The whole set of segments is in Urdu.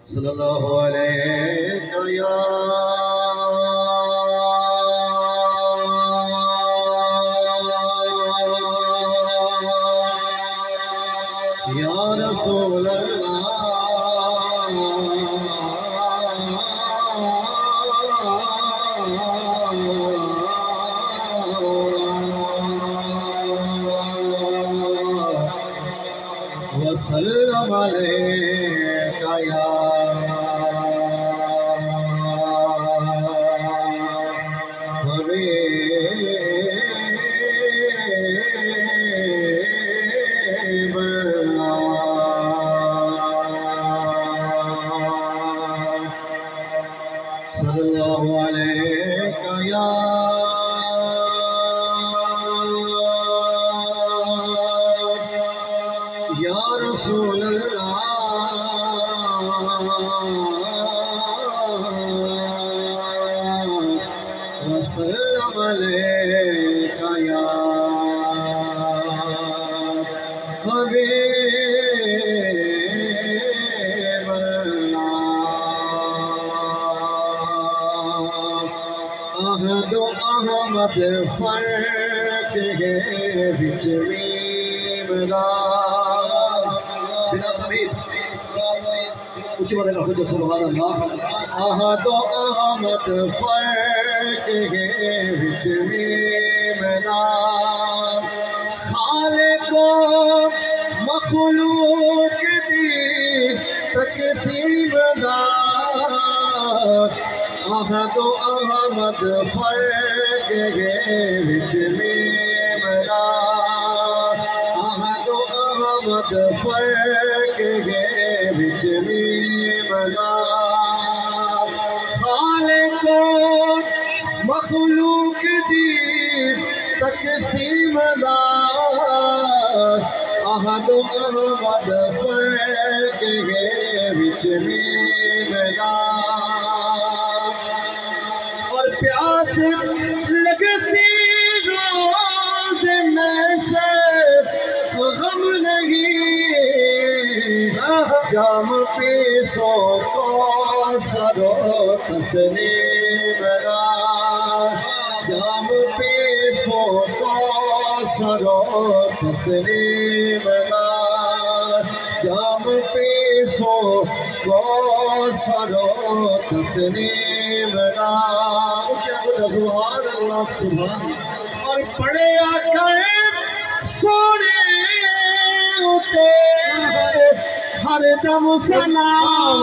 صلی اللہ علیہ یا رسول اللہ وسلم علیک یا حبیب اللہ صلی اللہ علیک یا رسول اللہ وسلم علیک یا حبیب اللہ احد و احمد فرق ہے بچ اونچی باتیں رکھو جو سبحان اللہ احد و احمد فرق ہے بچ میرا خالق و مخلوق دی تقسیم دار احد و احمد فرق ہے بچ میرا احمد فرق ہے بچ میرا خالق و مخلوق دی تقسیم دار احد و احمد فرق ہے بچ میرا اور پیاس لگتی روز میں غم نہیں جام پیسوں کو سرو تسلیم دا جام پیسوں کو سرو تسلیم دا جام پیسوں کو سرو تسلیم دا سبحان اللہ سبحان اور پڑھے آقا سونے اتے ہر دم سلام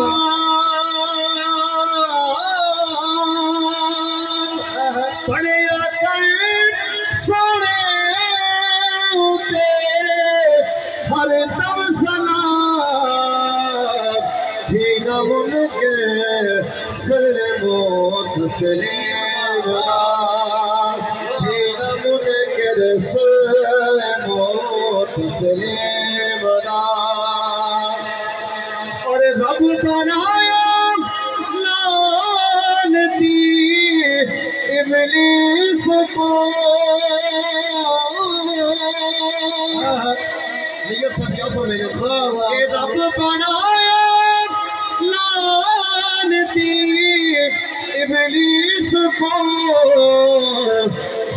پڑھے آقا سونے اتے ہر دم سلام بھیگا ان کے سلم و تسلیم بھیگا ان کے سلم و تسلیم اور رب بنایا لعنتی ابلیس کو رب بنایا لعنتی ابلیس کو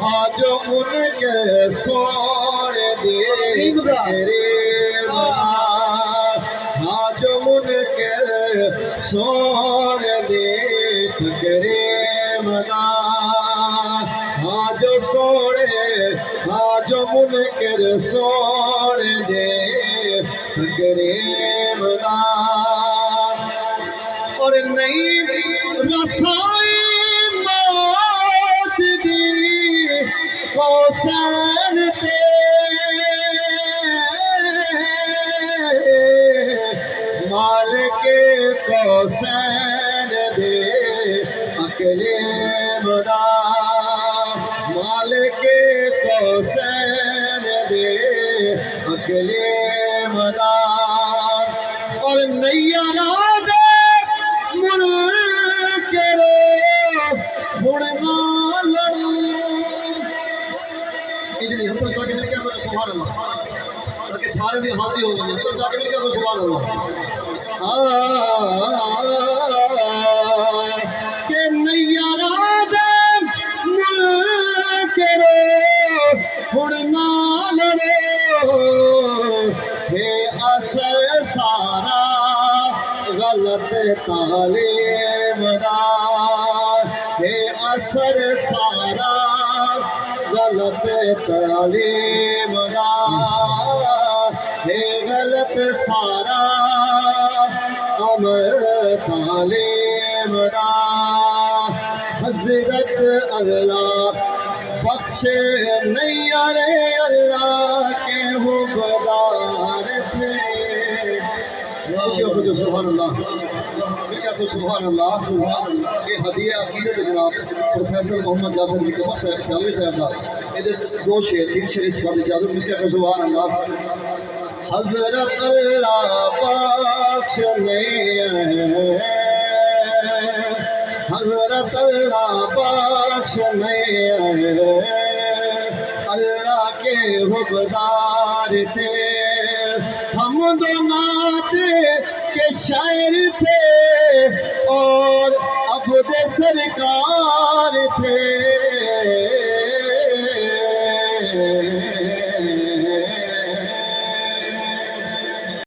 آج ان کے سوڑ دے آج ان کے سوڑ دے تقریب دا آج سوڑے آج منکر سوڑ دے تقریب دا اور نئی رسائی موت دی حسین تے مالک حسین دے اکلیم دا مالک حسین دے اکلیم دا اور نیارا دے منکر بڑھنا لڑوں ادھر ہم تو چاہ کے مل کے ہمیں سبحان اللہ تاکہ سارے دن حاضری ہو گئے تو چاہ کے مل کے ہمیں سبحان اللہ اثر سارا غلط تعلیم دا ہے اثر سارا غلط تعلیم دا ہے غلط سارا عمل تعلیم دا حضرت اللہ بخش نہیں ارے اللہ کے حبدار تھے سبحان اللہ سبحان اللہ یہ ہدیہ عقیدت جناب پروفیسر محمد جعفر مکمل صاحب سالوی صاحب کا یہ دو شعر تین شعر اس بات اجازت ملتے ہیں سبحان اللہ حضرت اللہ بخش نہیں حضرت اللہ بخش نہیں اللہ کے حبدار تھے حمد و نعت کے شاعر تھے اور عبد سرکار تھے